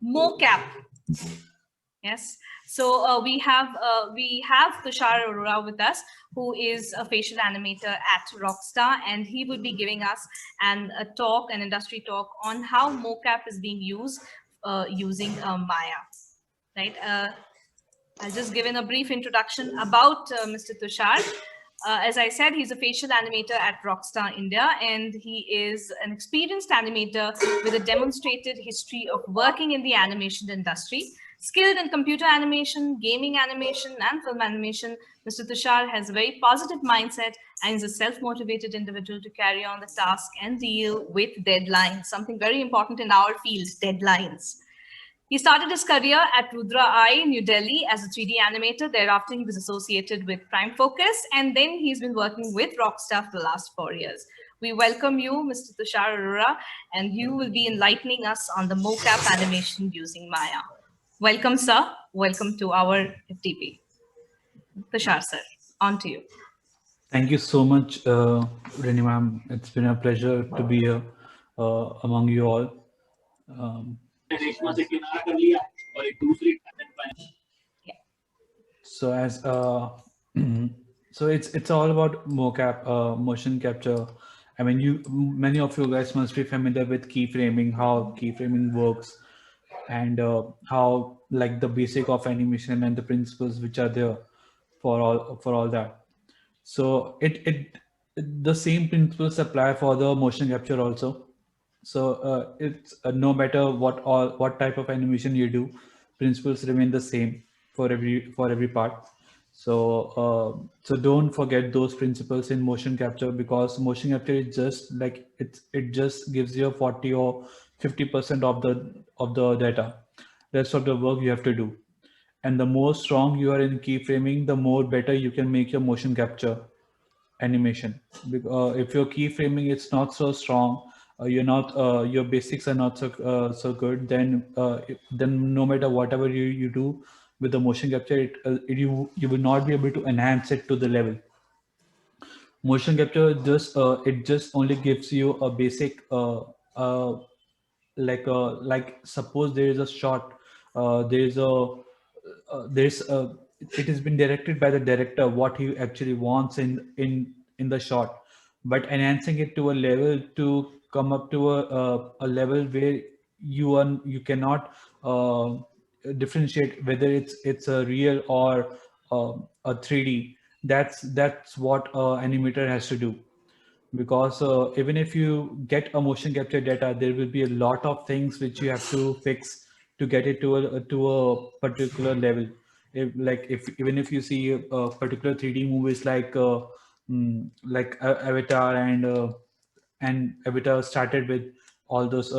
mocap. Yes. So we have Tushar Arora with us, who is a facial animator at Rockstar, and he will be giving us an industry talk on how mocap is being used using Maya. Right. I'll just give in a brief introduction about Mr. Tushar. As I said, he's a facial animator at Rockstar India, and he is an experienced animator with a demonstrated history of working in the animation industry. Skilled in computer animation, gaming animation, and film animation, Mr. Tushar has a very positive mindset and is a self-motivated individual to carry on the task and deal with deadlines, something very important in our field, deadlines. He started his career at Rudra Eye, New Delhi as a 3D animator. Thereafter, he was associated with Prime Focus, and then he's been working with Rockstar for the last 4 years. We welcome you, Mr. Tushar Arora, and you will be enlightening us on the mocap animation using Maya. Welcome, sir. Welcome to our FTP. Tushar, sir, on to you. Thank you so much, Rini ma'am. It's been a pleasure to be here among you all. So as so it's all about mocap, motion capture. I mean, many of you guys must be familiar with keyframing, how keyframing works, and how like the basic of animation and the principles which are there for all that. So it the same principles apply for the motion capture also. So it's no matter what type of animation you do, principles remain the same for every part. So so don't forget those principles in motion capture, because motion capture is just like it just gives you a 40 or 50% of the data. Rest of the work you have to do. And the more strong you are in keyframing, the more better you can make your motion capture animation. If your keyframing is not so strong, you're not your basics are not so good, then no matter whatever you do with the motion capture, you will not be able to enhance it to the level. Motion capture just it just only gives you a basic like suppose there is a shot, there's it has been directed by the director what he actually wants in the shot, but enhancing it to a level to come up to a level where you cannot differentiate whether it's a real or a 3D. That's what animator has to do, because even if you get a motion capture data, there will be a lot of things which you have to fix to get it to a particular level. If even if you see particular 3D movies like Avatar, and Avatar started with all those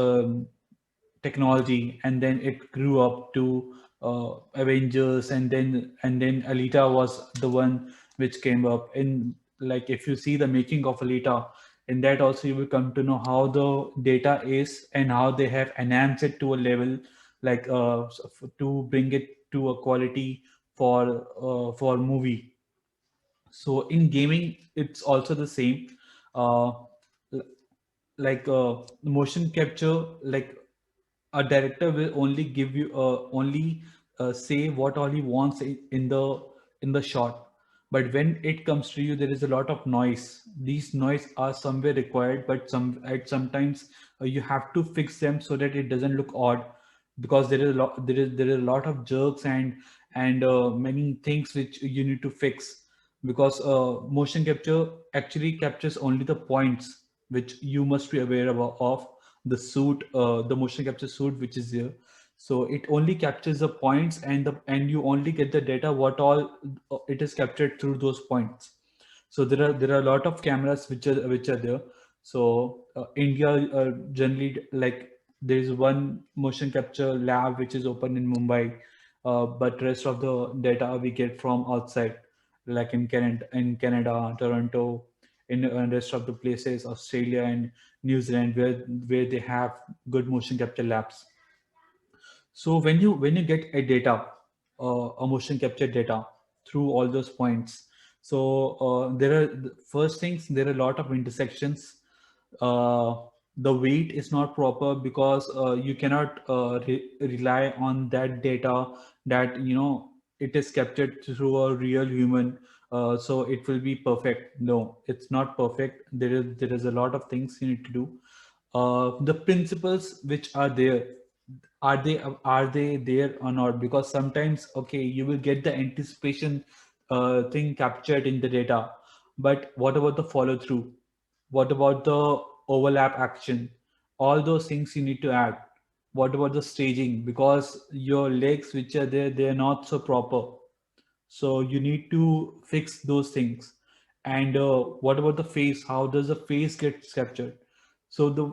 technology, and then it grew up to Avengers, and then Alita was the one which came up. And like if you see the making of Alita, in that also you will come to know how the data is and how they have enhanced it to a level, like to bring it to a quality for movie. So in gaming it's also the same. uh, like motion capture, like a director will only give you only say what all he wants in the shot. But when it comes to you, there is a lot of noise. These noise are somewhere required, but sometimes you have to fix them so that it doesn't look odd, because there is a lot of jerks and many things which you need to fix, because motion capture actually captures only the points which you must be aware of the suit, the motion capture suit which is there. So it only captures the points, and you only get the data what all it is captured through those points. So there are a lot of cameras which are there. So India generally, like there is one motion capture lab which is open in Mumbai, but rest of the data we get from outside, like in Canada, Toronto, in rest of the places, Australia and New Zealand, where they have good motion capture labs. So when you get a data, a motion capture data through all those points, so there are first things, there are a lot of intersections. the weight is not proper because you cannot rely on that data that it is captured through a real human, so it will be perfect. No, it's not perfect. There is a lot of things you need to do. The principles which are there, are they there or not? Because sometimes, okay, you will get the anticipation thing captured in the data, but what about the follow through? What about the overlap action? All those things you need to add. What about the staging? Because your legs which are there, they are not so proper, so you need to fix those things. And what about the face? How does the face get captured? So the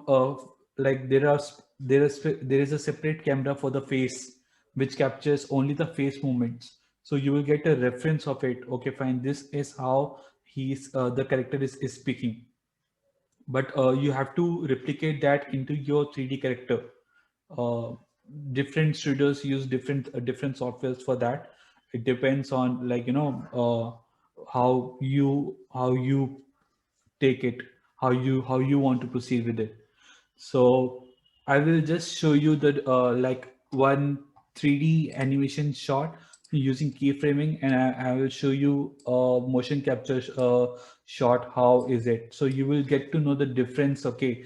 like there is a separate camera for the face which captures only the face movements, so you will get a reference of it. Okay, fine, this is how the character is speaking. But you have to replicate that into your 3D character. uh, Different studios use different softwares for that. It depends on, like, how you take it, how you want to proceed with it. So I will just show you the like one 3D animation shot using keyframing, and I will show you a motion capture shot. How is it? So you will get to know the difference. Okay,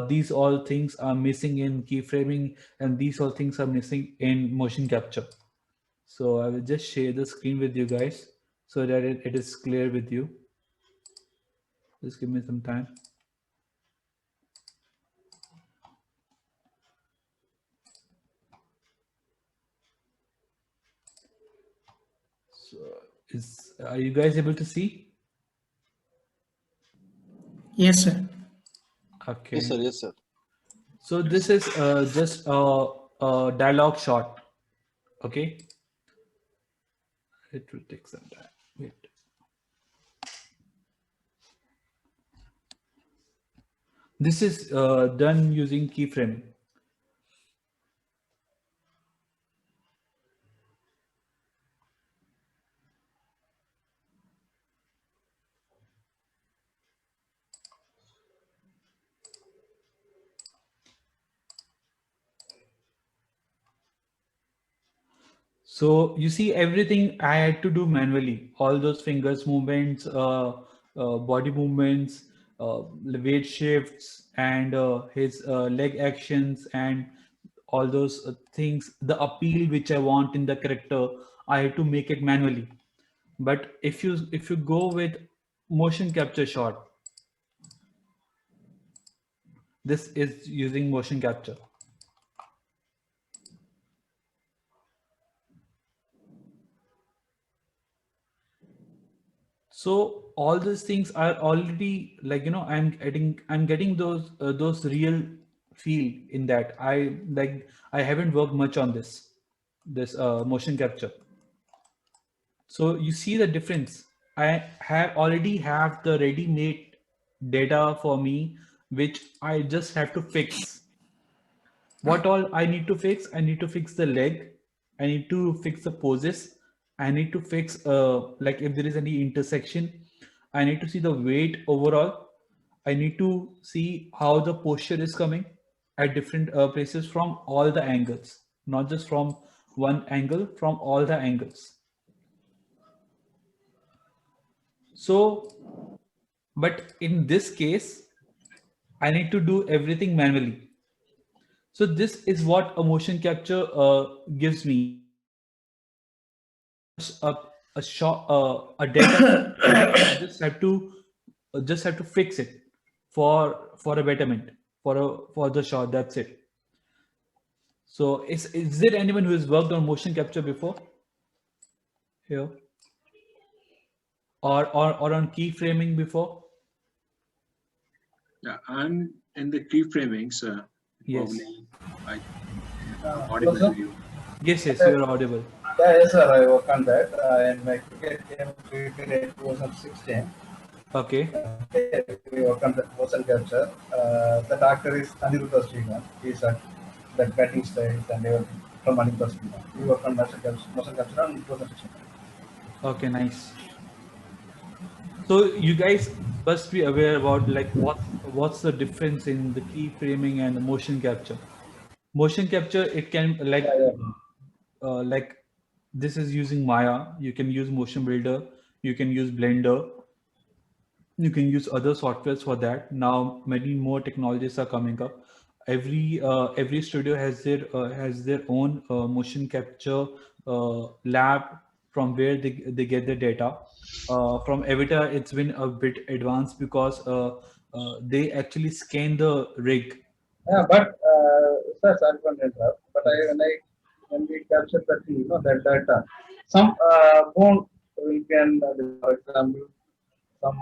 these all things are missing in keyframing, and these all things are missing in motion capture. So I will just share the screen with you guys so that it is clear with you. Just give me some time. So are you guys able to see? Yes, sir. Okay. Yes, sir. Yes, sir. So this is just a dialogue shot. Okay. It will take some time. Wait. This is done using keyframing. So you see, everything I had to do manually. All those fingers movements, body movements, weight shifts, and his leg actions, and all those things. The appeal which I want in the character, I had to make it manually. But if you go with motion capture shot, this is using motion capture. So all these things are already, like, I'm getting those real feel in that. I haven't worked much on this motion capture. So you see the difference. I have already have the ready-made data for me, which I just have to fix. What all I need to fix? I need to fix the leg. I need to fix the poses. I need to fix like if there is any intersection. I need to see the weight overall. I need to see how the posture is coming at different places from all the angles, not just from one angle, from all the angles. So, but in this case, I need to do everything manually. So this is what a motion capture gives me. A, a shot, a data. I just have to fix it for a betterment, for the shot. That's it. So is there anyone who has worked on motion capture before here, or on keyframing before? Yeah, I'm in the keyframings. Yes. Probably I audible to you. Yes, you are audible. Yeah, yes, sir. I work on that. And my cricket came created in 2016. Okay. We work on the motion capture. The doctor is Aniruddha Sriman. He's at the batting styles and they were from Aniruddha Sriman. We work on motion capture on 2016. Okay, nice. So you guys must be aware about like what's the difference in the keyframing and the motion capture. Motion capture, it can Yeah, like this is using Maya. You can use Motion Builder. You can use Blender. You can use other softwares for that. Now many more technologies are coming up. Every studio has their own motion capture lab from where they get the data. From Evita, it's been a bit advanced because they actually scan the rig. yeah, but sir, sorry for interrupt. But Yes. when we capture that, that data, some bone will can, for example, some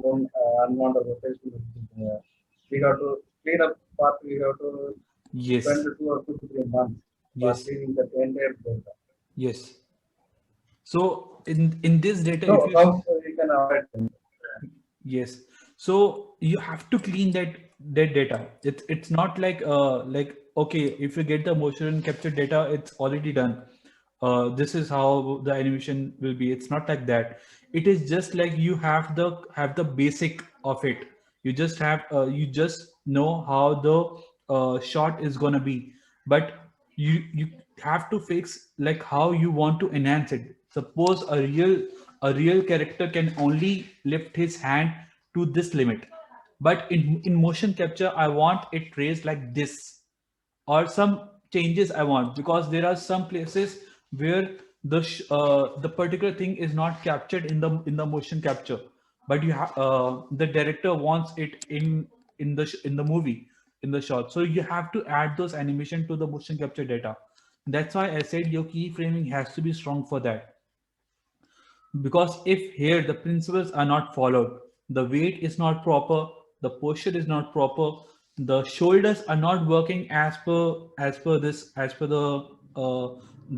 bone unwanted rotation will be there. We have to clean up part. We have to spend Yes. 2 or 3 months for Yes. cleaning the entire data. Yes. So in this data, if So you how we can avoid them? yes, so you have to clean that data. It's not like okay, if you get the motion capture data, it's already done. This is how the animation will be. It's not like that. It is just like you have the basic of it. You just know how the shot is gonna be, but you have to fix like how you want to enhance it. Suppose a real character can only lift his hand to this limit, but in motion capture I want it raised like this, or some changes I want, because there are some places where the particular thing is not captured in the motion capture, but the director wants it in the movie, in the shot. So you have to add those animation to the motion capture data. That's why I said your keyframing has to be strong for that, because if here the principles are not followed, the weight is not proper, the posture is not proper, the shoulders are not working as per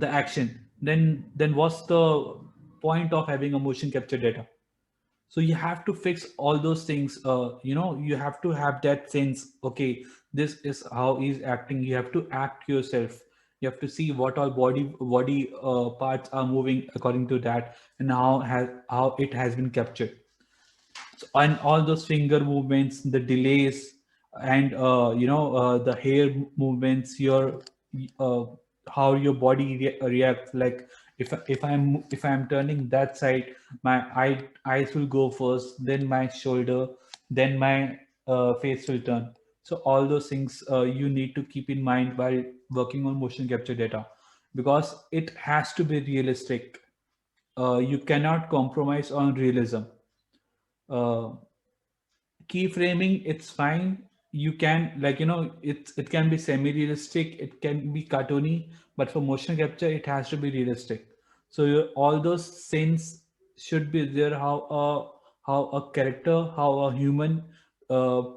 the action, then what's the point of having a motion capture data? So you have to fix all those things. You have to have that sense, okay, this is how he's acting. You have to act yourself. You have to see what all body parts are moving according to that, and how it has been captured. So, and all those finger movements, the delays, and the hair movements, your uh, how your body reacts. Like if I'm turning that side, my eyes will go first, then my shoulder, then my face will turn. So all those things you need to keep in mind while working on motion capture data, because it has to be realistic. You cannot compromise on realism. uh, Keyframing, it's fine. You can, it can be semi-realistic, it can be cartoony, but for motion capture it has to be realistic. So all those scenes should be there, how a character, how a human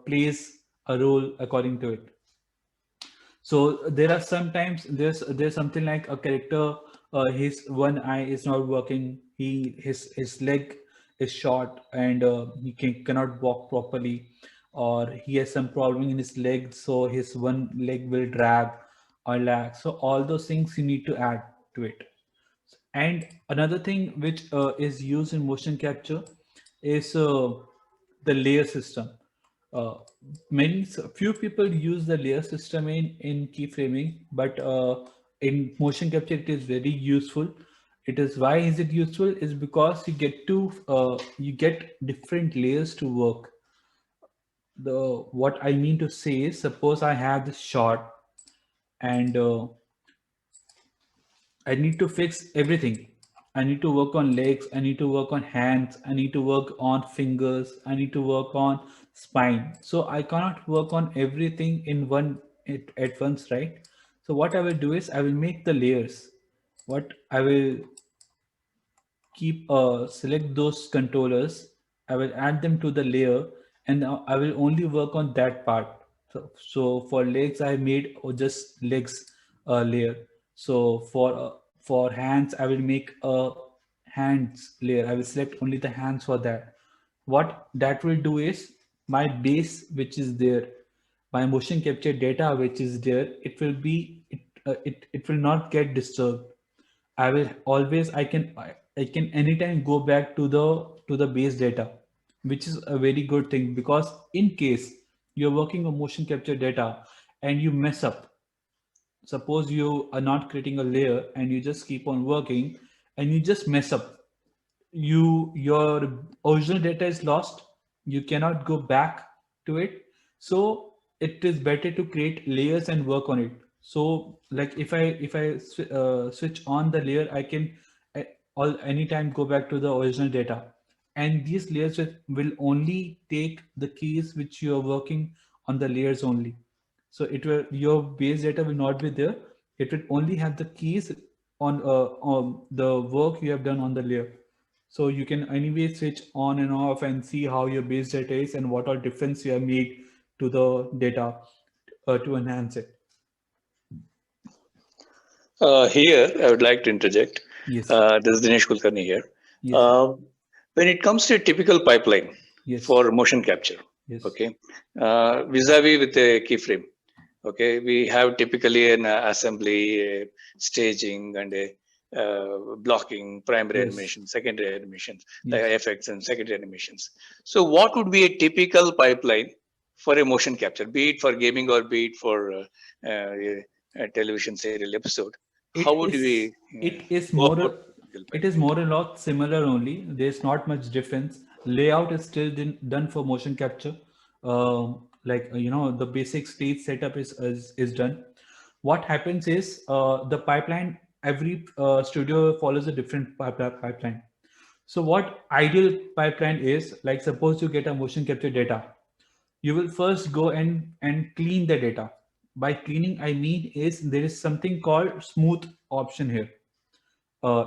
plays a role according to it. So there are sometimes there's something like a character, his one eye is not working, his leg is short, and cannot walk properly, or he has some problem in his leg, so his one leg will drag or lag. So all those things you need to add to it. And another thing which is used in motion capture is the layer system. Uh, few people use the layer system in keyframing, but in motion capture it is very useful. It is, why is it useful? Is because you get different layers to work. The What I mean to say is, suppose I have this shot, and I need to fix everything. I need to work on legs. I need to work on hands. I need to work on fingers. I need to work on spine. So I cannot work on everything in at once, right? So what I will do is I will make the layers. What I will keep select those controllers. I will add them to the layer, and I will only work on that part. So for legs I made just legs layer. So for hands I will make a hands layer. I will select only the hands for that. What that will do is, my base which is there, my motion capture data which is there, it will not get disturbed. I can anytime go back to the base data, which is a very good thing, because in case you're working on motion capture data and you mess up, suppose you are not creating a layer and you just keep on working and you just mess up, your original data is lost, you cannot go back to it. So it is better to create layers and work on it. So like if I switch on the layer, I can uh, all anytime go back to the original data, and these layers will only take the keys which you are working on the layers only. So it will, your base data will not be there, it will only have the keys on the work you have done on the layer. So you can anyway switch on and off and see how your base data is and what all difference you have made to the data to enhance it. Here, I would like to interject. Yes. This is Dinesh Kulkarni here. Yes. When it comes to a typical pipeline Yes. for motion capture, Yes. okay, vis-a-vis with a keyframe, okay, we have typically an assembly, staging, and a blocking, primary Yes. animation, secondary animations, Yes. the effects and secondary animations. So what would be a typical pipeline for a motion capture, be it for gaming or be it for a television serial episode? How would we It is go more. about It is more or less similar only. There's not much difference. Layout is still done for motion capture. The basic stage setup is done. What happens is the pipeline. Every studio follows a different pipeline. So what ideal pipeline is, like suppose you get a motion capture data, you will first go and clean the data. By cleaning, I mean is there is something called smooth option here.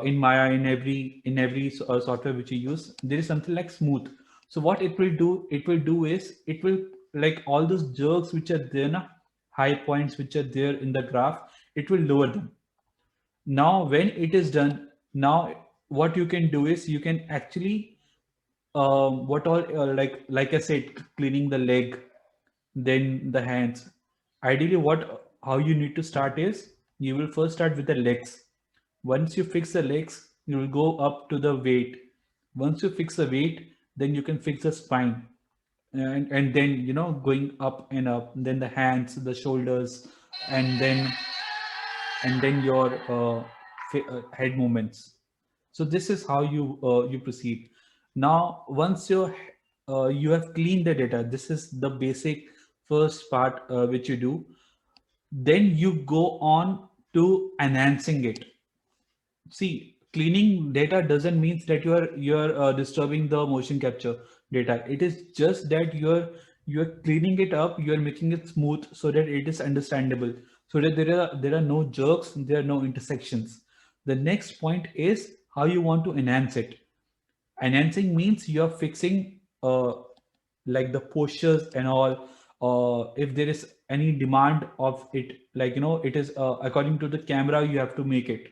In Maya, in every software which you use, there is something like smooth. So what it will do is it will, like all those jerks which are there, high points which are there in the graph, it will lower them. Now when it is done, now what you can do is you can actually what all like I said, cleaning the leg, then the hands. Ideally, what how you need to start is you will first start with the legs. Once you fix the legs, you will go up to the weight. Once you fix the weight, then you can fix the spine, and then going up and up. Then the hands, the shoulders, and then your head movements. So this is how you proceed. Now once you have cleaned the data, this is the basic first part which you do. Then you go on to enhancing it. See, cleaning data doesn't mean that you're disturbing the motion capture data. It is just that you're cleaning it up, you're making it smooth so that it is understandable, so that there are no jerks, there are no intersections. The next point is how you want to enhance it. Enhancing means you're fixing like the postures and all. If there is any demand of it, like it is according to the camera, you have to make it,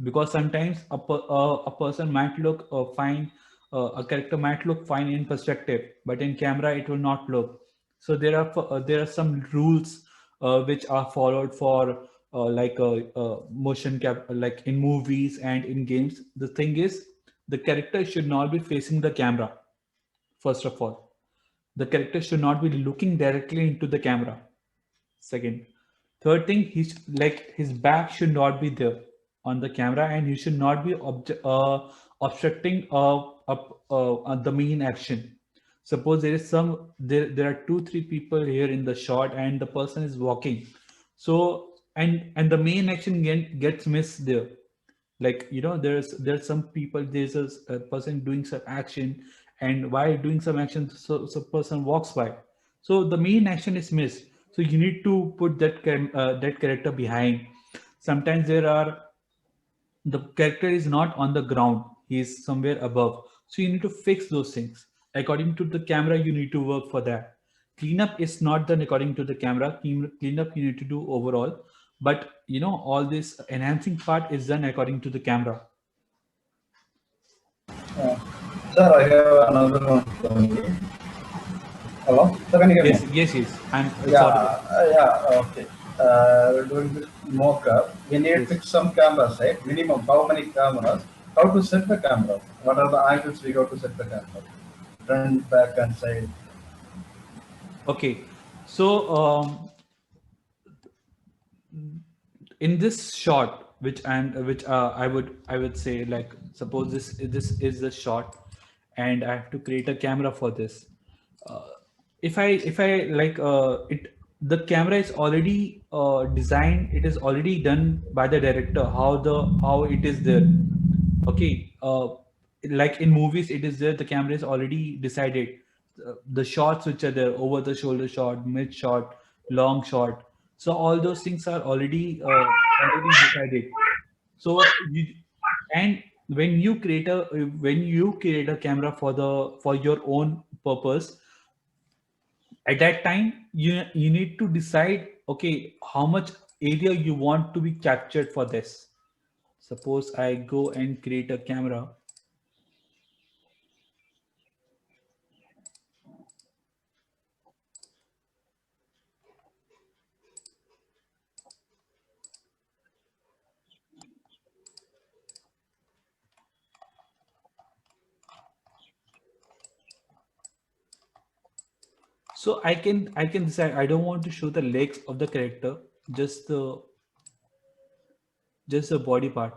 because sometimes a person might look fine, a character might look fine in perspective, but in camera it will not look. So there are some rules which are followed for motion cap, like in movies and in games. The thing is, the character should not be facing the camera. First of all, the character should not be looking directly into the camera. Second, third thing, his back should not be there on the camera, and he should not be obstructing the main action. Suppose there are 2-3 people here in the shot, and the person is walking. So and the main action gets missed there. Like there's some people, there's a person doing some action, and while doing some action, so person walks by, so the main action is missed. So you need to put that character behind. Sometimes the character is not on the ground, he is somewhere above, so you need to fix those things according to the camera. You need to work for that. Cleanup is not done according to the camera. Cleanup you need to do overall, but all this enhancing part is done according to the camera. Sir, I have another one for you. Hello, sir, can you hear me? Yes. I'm Yeah, okay. We're doing this mock-up. We need to Yes. fix some cameras, right? Minimum, how many cameras? How to set the cameras? What are the angles we got to set the camera? front, back, and side. Okay, so in this shot, which I would say, like, suppose this is the shot, and I have to create a camera for this. Uh, if I like it, the camera is already designed. It is already done by the director. How it is there. Okay, like in movies, it is there. The camera is already decided. The shots which are there, over the shoulder shot, mid shot, long shot. So all those things are already decided. So and when you create a camera for your own purpose, at that time you need to decide, okay, how much area you want to be captured for this. Suppose I go and create a camera. So I can decide, I don't want to show the legs of the character, just the body part,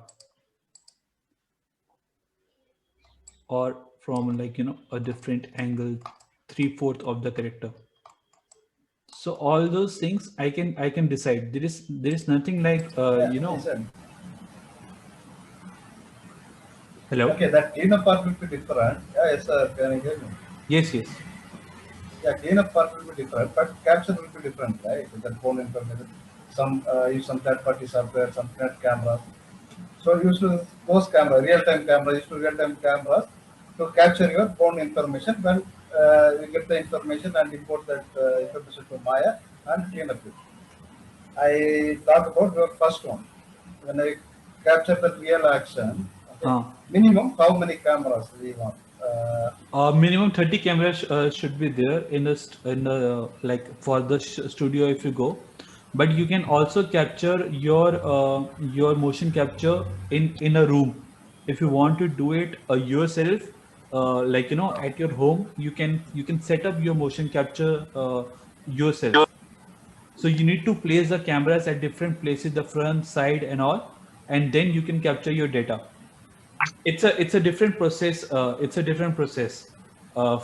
or from, like, a different angle, 3/4 of the character. So all those things I can decide. There is nothing like Yeah, listen. hello. Okay, that cleanup part will be different. Yeah, yes, sir. Can you hear me? Yes. Yeah, cleanup part will be different, but capture will be different, right? With the phone information, some use some third-party software, some net cameras. So use to those camera, real-time camera, use to real-time cameras to capture your phone information. When you get the information and import that information to Maya and clean up it. I talk about your first one. When I capture the real action, okay, uh, minimum how many cameras we want? Minimum 30 cameras should be there in the like for the studio if you go. But you can also capture your motion capture in a room. If you want to do it yourself, like, at your home, you can set up your motion capture yourself. So you need to place the cameras at different places, the front, side, and all, and then you can capture your data. It's a different process.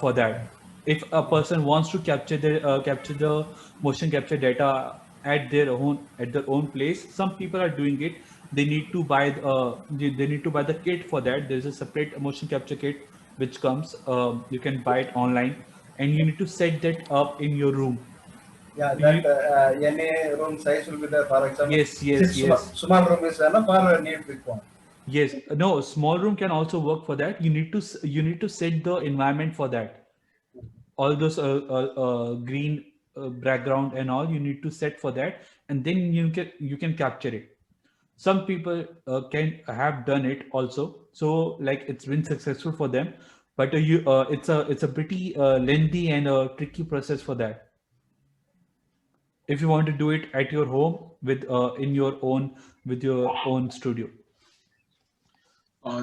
For that. If a person wants to capture the motion capture data at their own place, some people are doing it. They need to buy the kit for that. There's a separate motion capture kit which comes. You can buy it online, and you need to set that up in your room. Yeah, You, that any room size will be there. For example, yes. small room is enough or need big one. Yes, no, small room can also work for that. You need to set the environment for that. All those green background and all, you need to set for that, and then you can capture it. Some people can have done it also, so like it's been successful for them. But it's a pretty lengthy and tricky process for that. If you want to do it at your home with your own studio.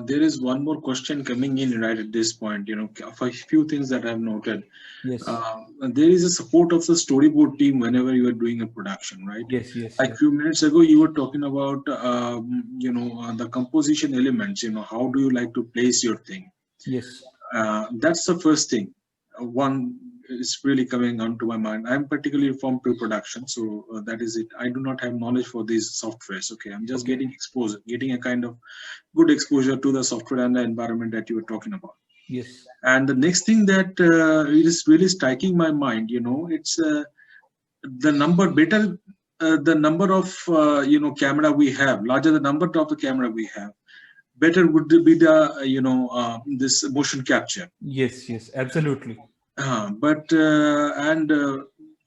There is one more question coming in right at this point. For a few things that I've noted. Yes. There is a support of the storyboard team whenever you are doing a production, right? Yes. Like few minutes ago, you were talking about, the composition elements. How do you like to place your thing? Yes. That's the first thing. One is really coming onto my mind. I'm particularly from pre-production, so that is it. I do not have knowledge for these softwares. Okay, I'm just getting exposure, getting a kind of good exposure to the software and the environment that you were talking about. Yes. And the next thing that is really striking my mind, it's the number better, the number of camera we have, larger the number of the camera we have, better would be the this motion capture. Yes, absolutely. But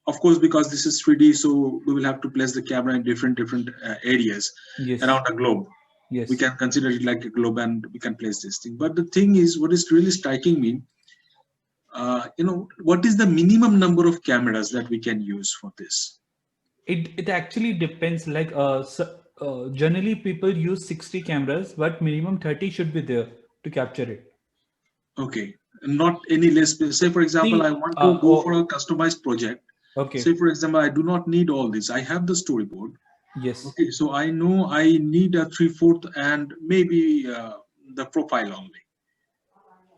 of course, because this is 3D, so we will have to place the camera in different areas Yes. around the globe. Yes. We can consider it like a globe, and we can place this thing. But the thing is, what is really striking me, what is the minimum number of cameras that we can use for this? It actually depends. Like generally people use 60 cameras, but minimum 30 should be there to capture it. Okay, not any less. Say, for example, See, I want to go oh, for a customized project. okay. Say, for example, I do not need all this. I have the storyboard. Yes. Okay, so I know I need a 3/4 and maybe the profile only,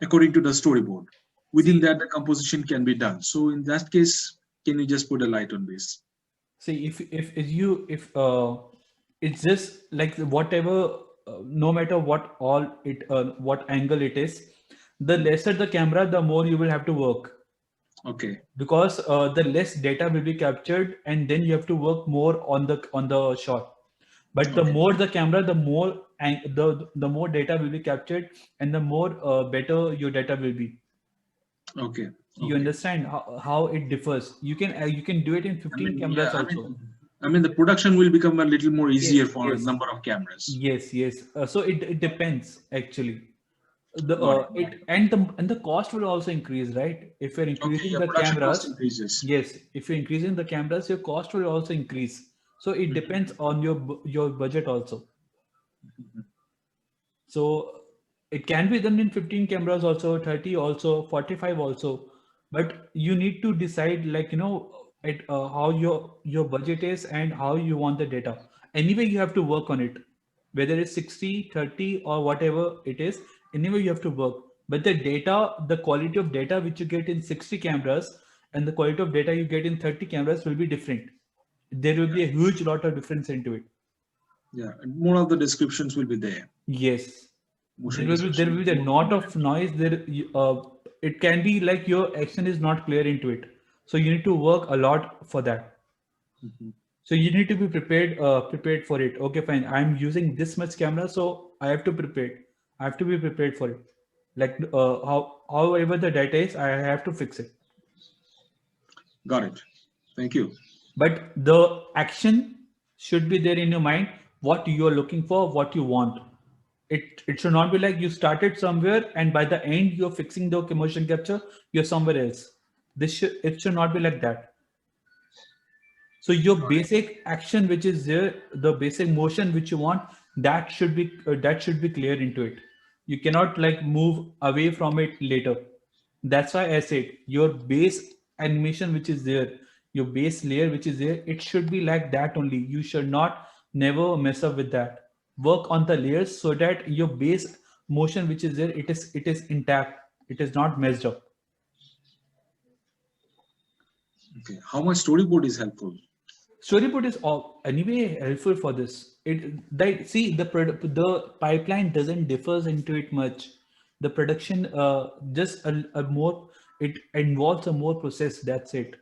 according to the storyboard. Within See, that, the composition can be done. So in that case, can you just put a light on this? see, if it's just like whatever, no matter what angle it is, the lesser the camera, the more you will have to work, Okay, because the less data will be captured, and then you have to work more on the shot. But the Okay. more the camera, the more the more data will be captured, and the more better your data will be. okay, You okay. understand how it differs. You can do it in I 15 mean, cameras yeah, also. I mean, the production will become a little more Yes, easier for a yes, number of cameras. yes, yes. So it depends actually. The Got it. it and the cost will also increase, right? If you're Okay, increasing yeah, the production cost cameras, increases. yes. If you're increasing the cameras, your cost will also increase. So it depends on your budget also. So it can be done in 15 cameras also, 30 also, 45 also. But you need to decide, like, how your budget is and how you want the data. Anyway, you have to work on it, whether it's 60, 30, or whatever it is. Anyway, you have to work. But the data, the quality of data which you get in 60 cameras and the quality of data you get in 30 cameras will be different. There will be a huge lot of difference into it. Yeah, and more of the descriptions will be there. Yes. Motion There will description. be a lot of noise there. It can be like your action is not clear into it, so you need to work a lot for that. Mhm. So you need to be prepared for it. Okay, fine, I'm using this much camera, so I have to be prepared for it. Like however the data is, I have to fix it. Got it. Thank you. But the action should be there in your mind, what you are looking for, what you want. It should not be like you started somewhere and by the end you're fixing the motion capture, you're somewhere else. It should not be like that. So your basic action which is there, the basic motion which you want, that should be clear into it. You cannot like move away from it later. That's why I said your base animation which is there, your base layer which is there, it should be like that only. You should not never mess up with that. Work on the layers so that your base motion which is there, it is intact, it is not messed up. Okay. How much storyboard is helpful? Storyboard is all anyway helpful for this. See the pipeline doesn't differs into it much. The production just a more, it involves a more process. That's it.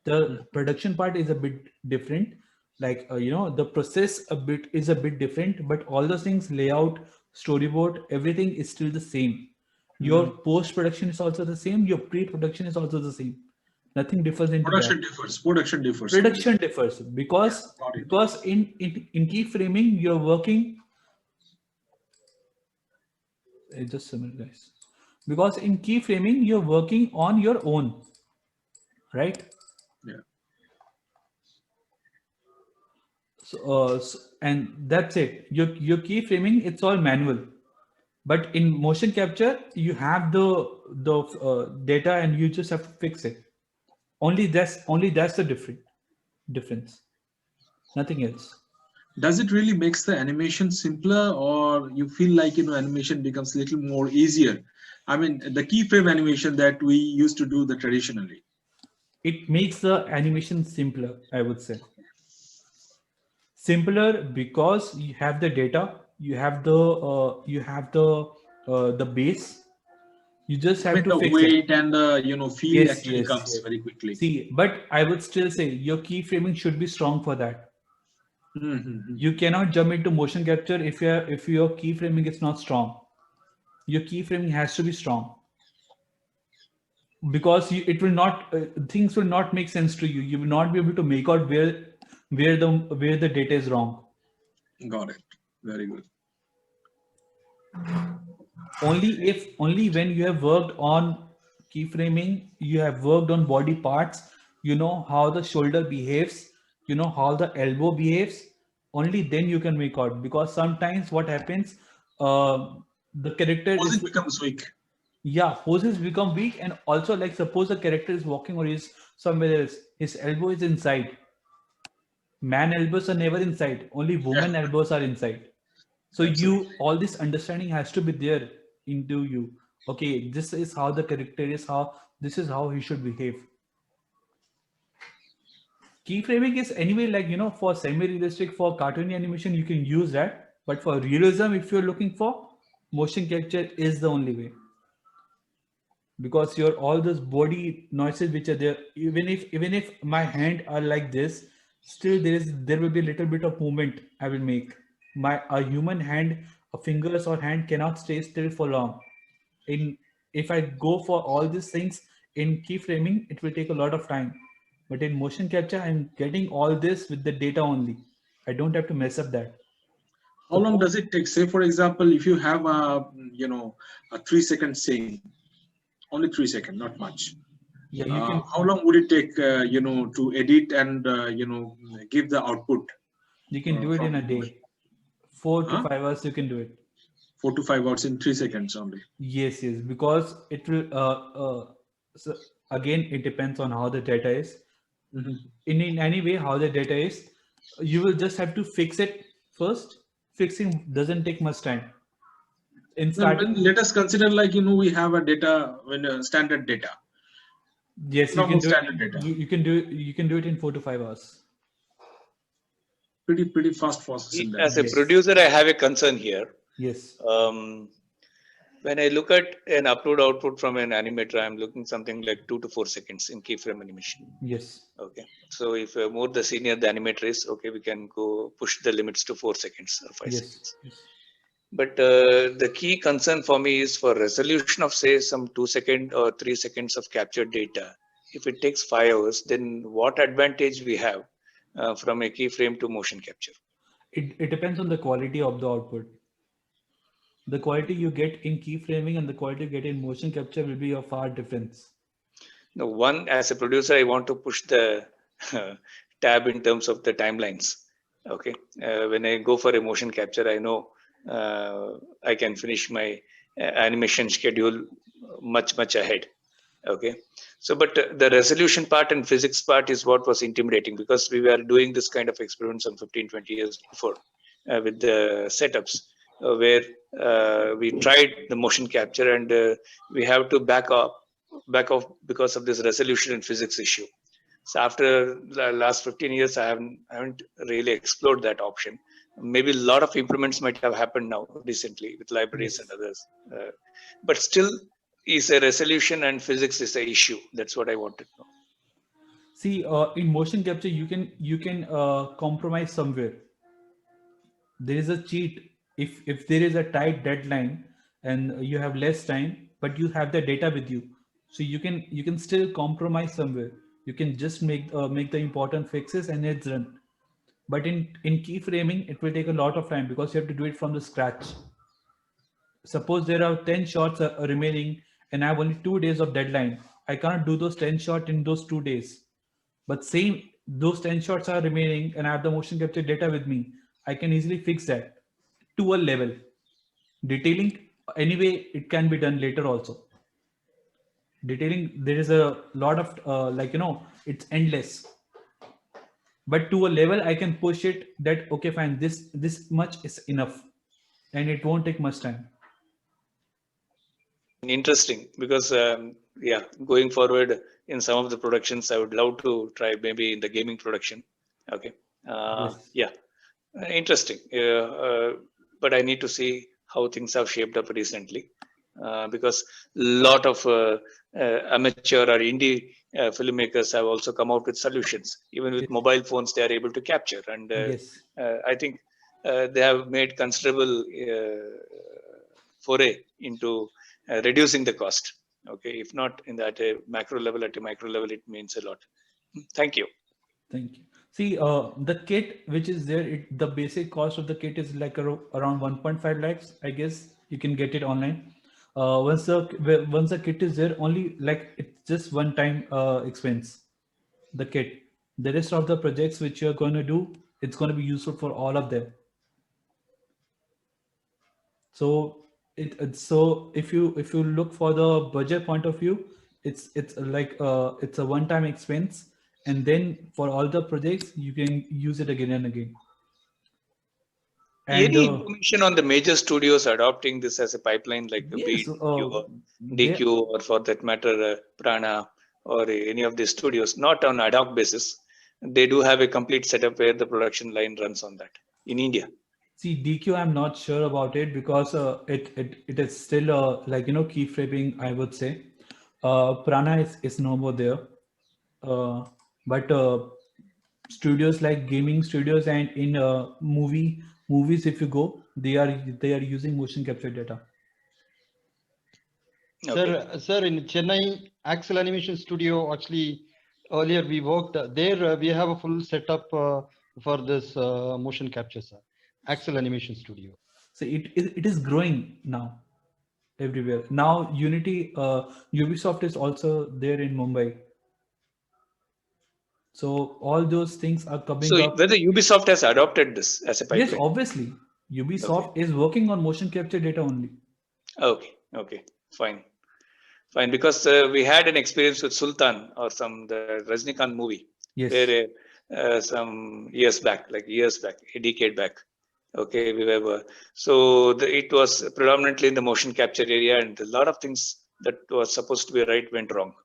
The production part is a bit different. Like the process is a bit different, but all those things, layout, storyboard, everything is still the same. Your post production is also the same. Your pre production is also the same. Nothing differs into that. Production differs. Production differs. Production differs because got it. in keyframing you're working. Just a minute, guys. Because in keyframing you're working on your own, right? Yeah. And that's it. Your keyframing, it's all manual. But in motion capture, you have the data and you just have to fix it. Only that's the difference. Nothing else. Does it really makes the animation simpler, or you feel like animation becomes a little more easier? I mean, the keyframe animation that we used to do the traditionally. It makes the animation simpler, I would say. Simpler because you have the data, you have the base. You just have to the fix weight it. and the feel Yes, actually yes, comes yes. very quickly. See, but I would still say your keyframing should be strong for that. Mm-hmm. You cannot jump into motion capture if your keyframing is not strong. Your keyframing has to be strong because it will not things will not make sense to you. You will not be able to make out where the data is wrong. Got it. Very good. Only when you have worked on keyframing, you have worked on body parts, you know how the shoulder behaves, you know how the elbow behaves, only then you can make out. Because sometimes what happens, the character Pose is, it becomes weak. Yeah, poses become weak, and also like suppose a character is walking or is somewhere else, his elbow is inside. Man elbows are never inside, only woman elbows are inside. So Absolutely. you, all this understanding has to be there into you. Okay, this is how the character is, how this is how he should behave. Keyframing is anyway, like, for semi-realistic, for cartoony animation you can use that, but for realism, if you're looking for, motion capture is the only way, because your all those body noises which are there, even if my hand are like this, still there will be a little bit of movement I will make. My a human hand, a fingers or hand cannot stay still for long. In If I go for all these things in keyframing, it will take a lot of time, but in motion capture I'm getting all this with the data only. I don't have to mess up that. How long Suppose, does it take? Say, for example, if you have a 3 second scene, only 3 seconds, not much. yeah, you can How long would it take, to edit and give the output do it in a from day. 4 to 5 hours you can do it. 4 to 5 hours in 3 seconds only? Yes, yes, because it will. So again, it depends on how the data is. Mhm. In any way, how the data is, you will just have to fix it first. Fixing doesn't take much time. In Then starting, let us consider, like, we have a data, when standard data, yes, you can normal do it. standard data, You can do it in 4 to 5 hours. pretty fast process in that As a case. Yes, producer, I have a concern here. yes, When I look at an upload output from an animator, I'm looking something like 2 to 4 seconds in keyframe animation. yes, Okay. So if more the senior the animator is, okay, we can go push the limits to 4 seconds or five yes, seconds. yes. But the key concern for me is for resolution of, say, some 2 second or 3 seconds of captured data. If it takes 5 hours, then what advantage we have from a keyframe to motion capture? It depends on the quality of the output. The quality you get in keyframing and the quality you get in motion capture will be a far difference. Now, one, as a producer, I want to push the tab in terms of the timelines. Okay. When I go for a motion capture, I know I can finish my animation schedule much ahead. Okay. So, but the resolution part and physics part is what was intimidating, because we were doing this kind of experiments some 15-20 years before with the setups where we tried the motion capture, and we have to back off because of this resolution and physics issue. So after the last 15 years, I haven't really explored that option. Maybe a lot of improvements might have happened now recently with libraries and Yes. others, but still, is a resolution and physics is a issue. That's what I wanted to know. See, in motion capture, you can compromise somewhere. There is a cheat. If there is a tight deadline and you have less time, but you have the data with you, so you can still compromise somewhere. You can just make the important fixes and it's done. But in keyframing, it will take a lot of time because you have to do it from the scratch. Suppose there are 10 shots remaining and I have only 2 days of deadline. I can't do those 10 shots in those 2 days. But same, those 10 shots are remaining and I have the motion capture data with me. I can easily fix that to a level. Detailing, anyway, it can be done later also. Detailing, there is a lot of, it's endless. But to a level, I can push it that, okay, fine, this much is enough and it won't take much time. Interesting, because yeah, going forward in some of the productions, I would love to try maybe in the gaming production. Okay. Yes. Yeah, interesting. But I need to see how things have shaped up recently, because a lot of amateur or indie filmmakers have also come out with solutions. Even with Yes. mobile phones, they are able to capture, and Yes. I think they have made considerable foray into reducing the cost. Okay, if not in that macro level, at a micro level, it means a lot. Thank you. Thank you. See, the kit which is there, the basic cost of the kit is like around 1.5 lakhs. I guess you can get it online. Once the kit is there, only like it's just one time expense. The kit. The rest of the projects which you're going to do, it's going to be useful for all of them. So So if you look for the budget point of view, it's like it's a one-time expense, and then for all the projects you can use it again and again. And Any information on the major studios adopting this as a pipeline, like yes, be it DQ or they- DQ, or for that matter, Prana, or any of these studios, not on ad hoc basis. They do have a complete setup where the production line runs on that in India. See, DQ, I'm not sure about it because it is still like keyframing, I would say. Prana is no more there, but studios like gaming studios and in movies, if you go, they are using motion capture data. Okay. Sir, in Chennai, Axel Animation Studio, actually, earlier we worked there. We have a full setup for this motion capture, sir. Axel Animation Studio. So it is growing now everywhere. Now Unity, Ubisoft is also there in Mumbai. So all those things are coming So up. whether Ubisoft has adopted this as a Yes, pipeline? obviously. Ubisoft is working on motion capture data only. Okay, fine. Because we had an experience with Sultan or the Rajnikant movie, Yes. where some years back, a decade back. Okay, so it was predominantly in the motion capture area, and a lot of things that was supposed to be right went wrong.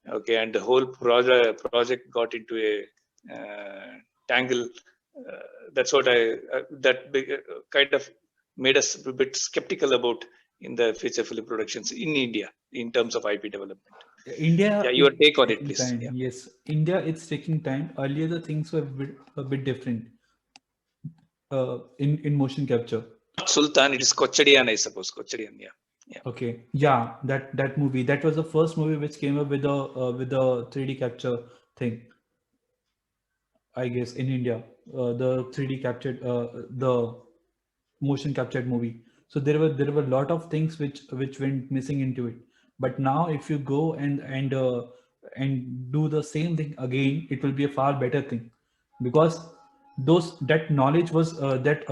Okay, and the whole project got into a tangle. That's what kind of made us a bit skeptical about in the feature film productions in India in terms of IP development. India. Yeah, your is take on it, taking please. time. Yeah. Yes, India, it's taking time. Earlier, the things were a bit different in motion capture. Sultan, it is Kochadian, I suppose. Kochadian, yeah. Okay, yeah, that movie, that was the first movie which came up with the 3D capture thing, I guess, in India. The 3D captured the motion captured movie. So there were a lot of things which went missing into it. But now if you go and do the same thing again, it will be a far better thing, because that knowledge was that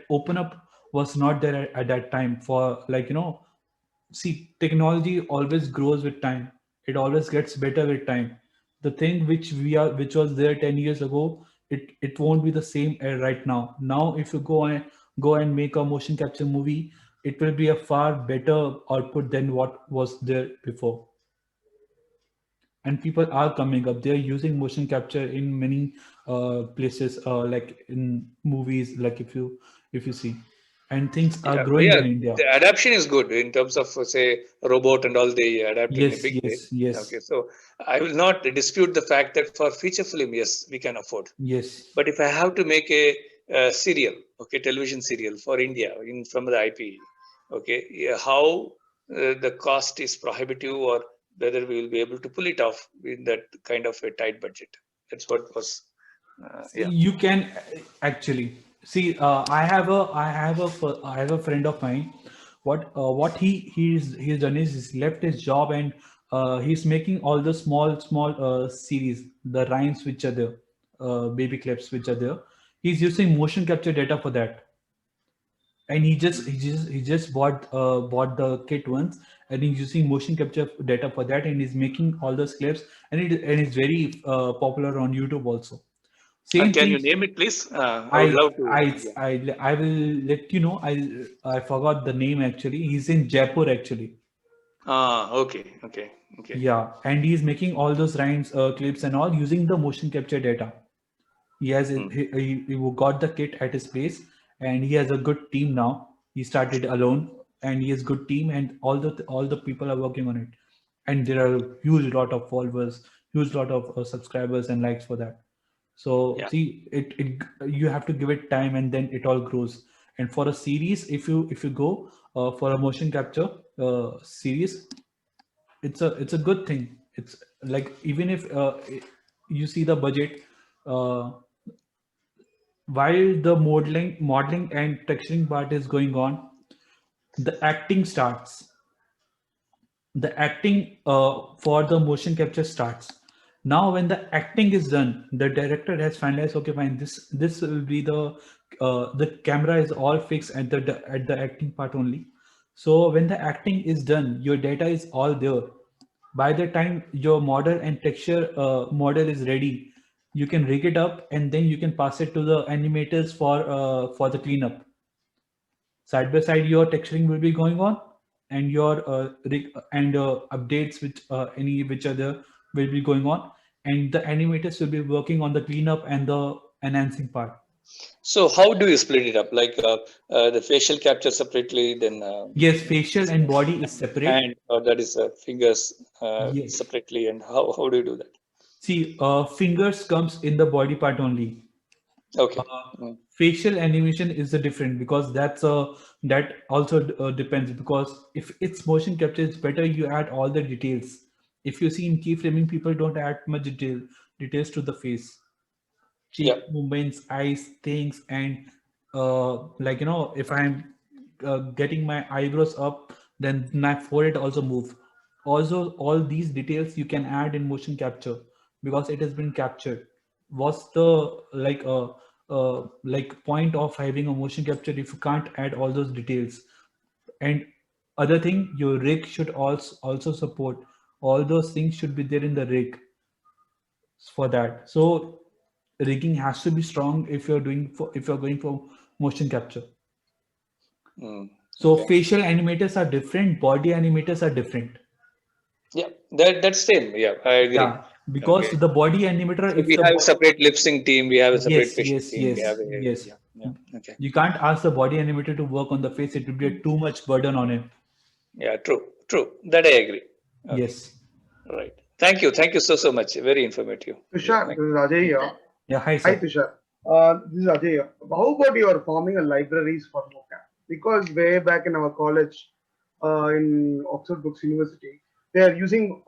open up was not there at that time. For see, technology always grows with time. It always gets better with time. The thing which was there 10 years ago, it won't be the same right now. Now if you go and make a motion capture movie, it will be a far better output than what was there before. And people are coming up, they're using motion capture in many places, like in movies, like if you see, and things are growing in India. The adaptation is good in terms of, say, robot and all, they adapt in a big way. Yes. Okay, so I will not dispute the fact that for feature film, yes, we can afford. Yes. But if I have to make a serial, okay, television serial for India from the IP, okay, how the cost is prohibitive, or whether we will be able to pull it off in that kind of a tight budget. That's what was. You can actually see. I have a friend of mine. What he's done is he's left his job, and he's making all the small series, the rhymes which are there, baby clips which are there. He's using motion capture data for that, and he just bought the kit once, and he's using motion capture data for that, and he's making all those clips, and it's very popular on YouTube also. Same Can thing. you name it, please? I would love to. I will let you know. I forgot the name actually. He's in Jaipur actually. Okay. Yeah, and he's making all those rhymes, clips, and all using the motion capture data. He has he got the kit at his place, and he has a good team now. He started alone, and he has good team, and all the people are working on it, and there are a huge lot of followers, huge lot of subscribers and likes for that. So Yeah. see, it you have to give it time, and then it all grows. And for a series, if you go for a motion capture series, it's a good thing. It's like, even if you see the budget, while the modeling and texturing part is going on, the acting starts. The acting for the motion capture starts. Now when the acting is done, the director has finalized, okay, fine, this will be the camera is all fixed at the acting part only. So when the acting is done, your data is all there. By the time your model and texture model is ready, you can rig it up and then you can pass it to the animators for the cleanup. Side by side, your texturing will be going on, and your updates which any which other will be going on, and the animators will be working on the cleanup and the enhancing part. So how do you split it up? Like the facial capture separately, then Yes, facial and body is separate. hand, or that is fingers Yes. separately, and how do you do that? See, fingers comes in the body part only. Okay. Facial animation is the different, because that also depends, because if it's motion capture, it's better you add all the details. If you see in keyframing, people don't add much details to the face, cheek Yeah. movements, eyes, things, and if I'm getting my eyebrows up, then my forehead also move. Also, all these details you can add in motion capture because it has been captured. What's the point of having a motion capture if you can't add all those details? And other thing, your rig should also support all those things, should be there in the rig for that. So rigging has to be strong if you're going for motion capture. So Okay. facial animators are different, body animators are different. Yeah, that's same. Yeah, I agree. Yeah, because Okay. the body animator, So if we the have a separate lip sync team. We have a separate yes, facial yes, team. We yes, have a yes. yeah. Okay. You can't ask the body animator to work on the face; it would be a too much burden on him. Yeah, true. That I agree. Okay. Yes. Right. Thank you so much. Very informative. Tushar, Yeah, this is Ajay here. Yeah. Hi, Hi, sir. Tushar. This is Ajay here. How about you are forming a libraries for vocab? Because way back in our college, in Oxford Brookes University, they are using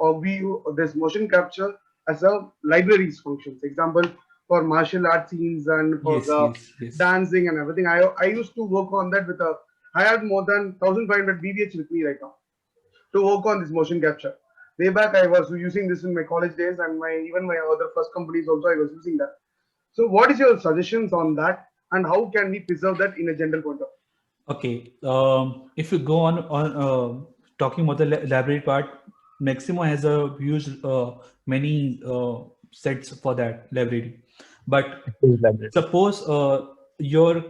this motion capture as a libraries functions. Example, for martial art scenes and for Yes, the yes. dancing and everything. I used to work on that with I had more than 1,500 BBH with me right now to work on this motion capture. Way back, I was using this in my college days, and even my other first companies also I was using that. So, what is your suggestions on that, and how can we preserve that in a general point of view? Okay. If you go on talking about the library part, Maximo has a huge many sets for that library. But suppose you're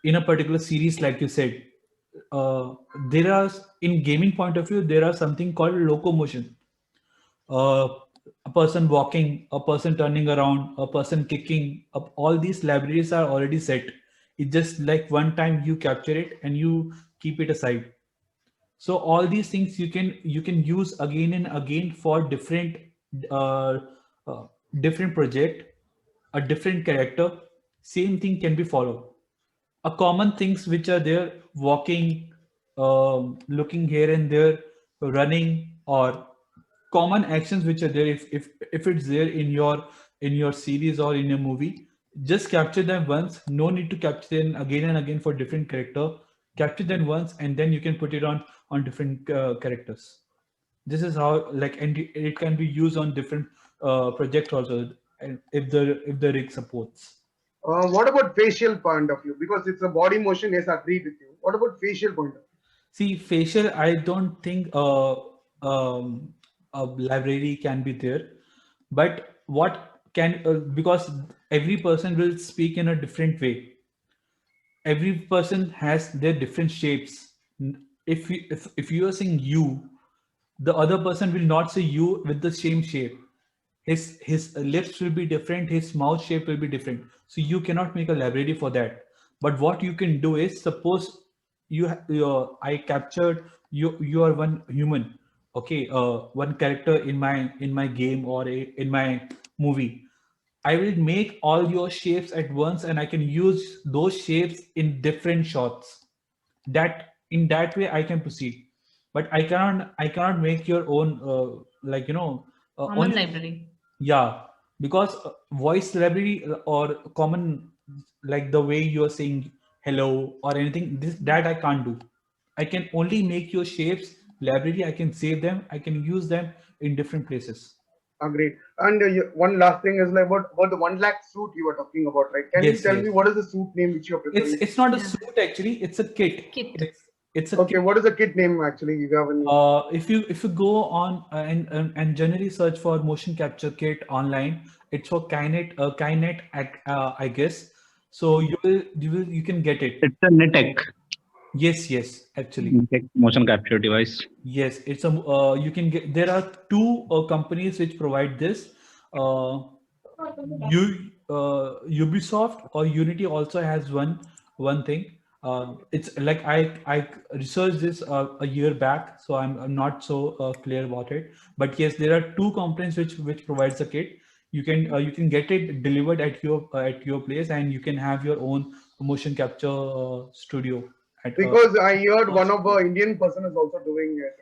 in a particular series, like you said, there are, in gaming point of view, there are something called locomotion. Uh, a person walking, a person turning around, a person kicking up, all these libraries are already set. It's just like one time you capture it and you keep it aside. So all these things you can use again and again for uh, uh, different project, a different character. Same thing can be followed. A common things which are there: walking, looking here and there, running, or common actions which are there. If it's there in your series or in your movie, just capture them once. No need to capture them again and again for different character. Capture them once and then you can put it on different characters. This is how, and it can be used on different projects also, and if the rig supports. What about facial point of view? Because it's a body motion. Yes, I agree with you. What about facial point of view? See, facial, I don't think a library can be there. But what can, because every person will speak in a different way. Every person has their different shapes. If you are saying you, the other person will not say you with the same shape. His lips will be different, his mouth shape will be different, so you cannot make a library for that. But what you can do is, suppose I captured you are one human, okay, one character in my game or in my movie. I will make all your shapes at once and I can use those shapes in different shots. That in that way I can proceed. But I cannot make your own Common only. library. Yeah, because voice library or common, like the way you are saying hello or anything, that I can't do. I can only make your shapes library. I can save them. I can use them in different places. Agreed. And one last thing is like about the 1 lakh suit you were talking about, right? Can you Yes, tell yes. me what is the suit name which you're It's preferring? it's not a Yeah. suit actually. It's a kit. Kit. It's It's a Okay, what is the kit name actually? You have any? if you go on and generally search for motion capture kit online, it's for Kinet, I guess. So you can get it. It's a Nitec, Yes, actually. Nitec motion capture device. Yes, it's a you can get. There are two companies which provide this. Ubisoft or Unity also has one thing. It's like I researched this a year back, so I'm not so clear about it. But yes, there are two companies which provides a kit. You can get it delivered at your place, and you can have your own motion capture studio. Because I heard one of the Indian person is also doing it.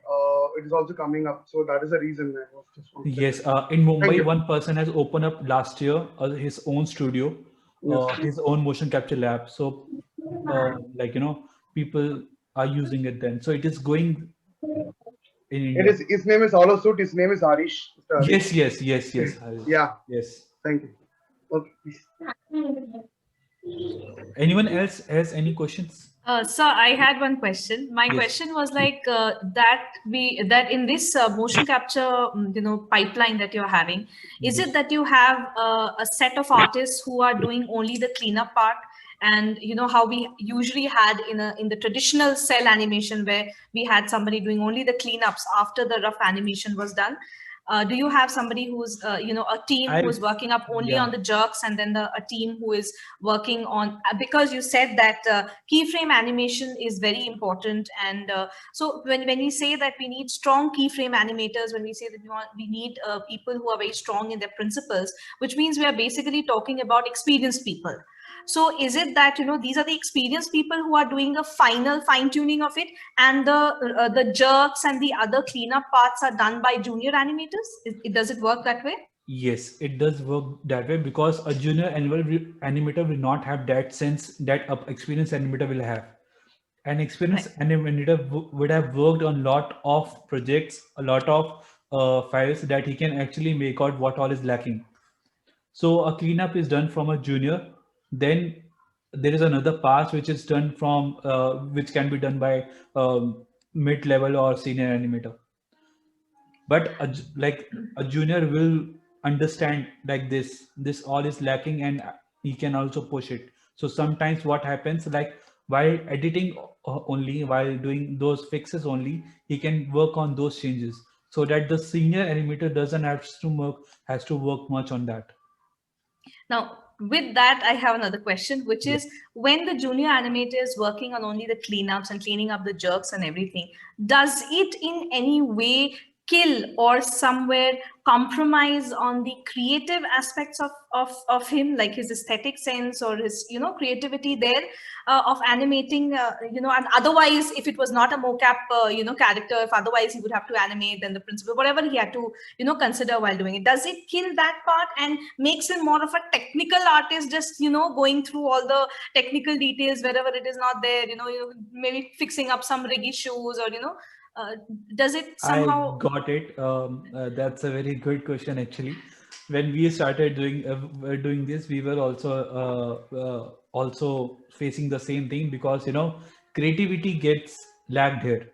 It is also coming up, so that is the reason I was just wondering. Yes, in Mumbai, one person has opened up last year his own studio, his own motion capture lab. So, like people are using it then. So it is going in India. It is. His name is Hollow Suit. His name is Harish. Mr. Harish. Yes. Yeah. Yes. Thank you. Okay. Anyone else has any questions? Sir, I had one question. My Yes. question was like that in this motion capture, pipeline that you're having, is it that you have a set of artists who are doing only the cleanup part, and how we usually had in the traditional cell animation where we had somebody doing only the cleanups after the rough animation was done? Do you have somebody who's a team who's working up only on the jerks, and then a team who is working on, because you said that keyframe animation is very important, and so when we say that we need strong keyframe animators, when we say that we need people who are very strong in their principles, which means we are basically talking about experienced people. So is it that these are the experienced people who are doing the final fine tuning of it, and the jerks and the other cleanup parts are done by junior animators? Does it work that way? Yes, it does work that way, because a junior animator will not have that sense that an experienced animator will have. An experienced animator would have worked on a lot of projects, a lot of files, that he can actually make out what all is lacking. So a cleanup is done from a junior. Then there is another pass which is done from which can be done by mid-level or senior animator. But a junior will understand like this all is lacking, and he can also push it. So sometimes what happens, like while editing only, while doing those fixes only, he can work on those changes, so that the senior animator doesn't have to work much on that. Now, with that, I have another question, which is, when the junior animator is working on only the cleanups and cleaning up the jerks and everything, does it in any way kill or somewhere compromise on the creative aspects of him, like his aesthetic sense or his creativity there of animating, and otherwise, if it was not a mocap character, if otherwise he would have to animate, then the principal, whatever he had to consider while doing it, does it kill that part and makes him more of a technical artist, just going through all the technical details wherever it is not there, maybe fixing up some rig issues, or does it somehow? I got it. That's a very good question, actually. When we started doing this, we were also facing the same thing, because creativity gets lagged here,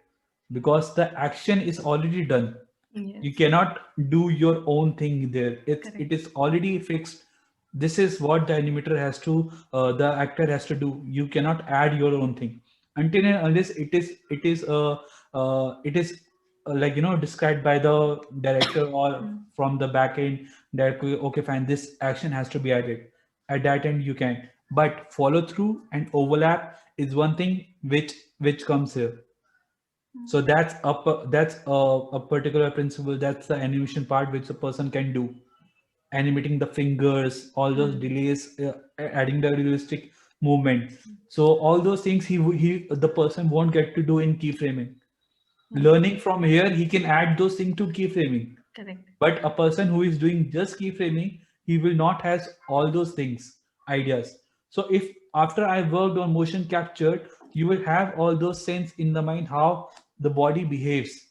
because the action is already done. Yes. You cannot do your own thing there. It is already fixed. This is what the animator has to, the actor has to do. You cannot add your own thing until and unless it is like described by the director or from the back end, that okay, fine, this action has to be added. At that end you can, but follow through and overlap is one thing which comes here. So that's a particular principle. That's the animation part which a person can do, animating the fingers, all those delays, adding the realistic movement. So all those things the person won't get to do in keyframing. Learning from here, he can add those things to keyframing. Correct. But a person who is doing just keyframing, he will not has all those things, ideas. So if after I worked on motion capture, you will have all those sense in the mind how the body behaves.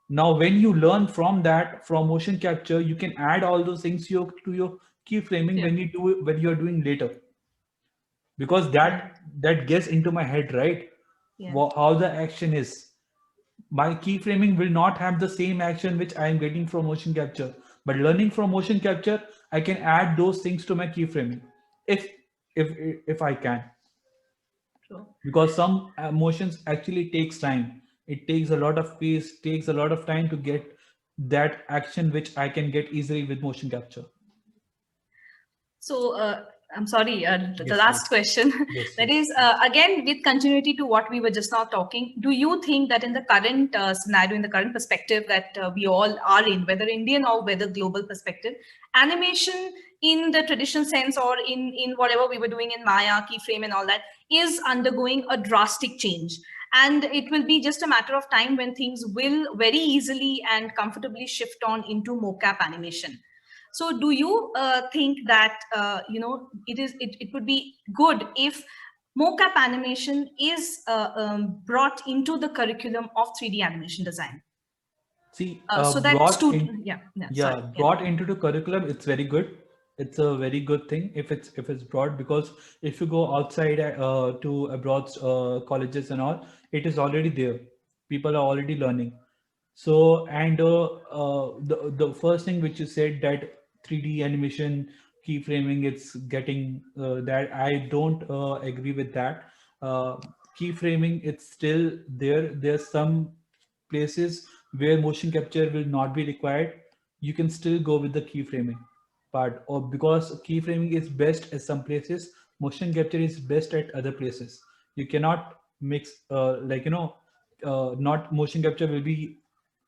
Now, when you learn from that, from motion capture, you can add all those things to your keyframing when you are doing later. Because that gets into my head, right? Yeah. how the action is. My keyframing will not have the same action which I am getting from motion capture. But learning from motion capture, I can add those things to my keyframing if if if I can. True. Because some motions actually takes time. It takes a lot of pace, takes a lot of time to get that action which I can get easily with motion capture. So I'm sorry, the Yes, last question. Yes, That yes. is, again, with continuity to what we were just now talking, do you think that in the current scenario, in the current perspective that we all are in, whether Indian or whether global perspective, animation in the traditional sense or in whatever we were doing in Maya, keyframe and all that is undergoing a drastic change? And it will be just a matter of time when things will very easily and comfortably shift on into mocap animation. So do you think that it would be good if mocap animation is brought into the curriculum of 3D animation design? See, So that brought in, sorry, brought into the curriculum, it's very good. It's a very good thing if it's brought, because if you go outside to abroad colleges and all, it is already there. People are already learning. So, and the first thing which you said, that 3D animation keyframing, it's getting that I don't agree with that. Uh, Keyframing, it's still there. There's some places where motion capture will not be required. You can still go with the keyframing part, or because keyframing is best at some places, motion capture is best at other places. You cannot mix not motion capture will be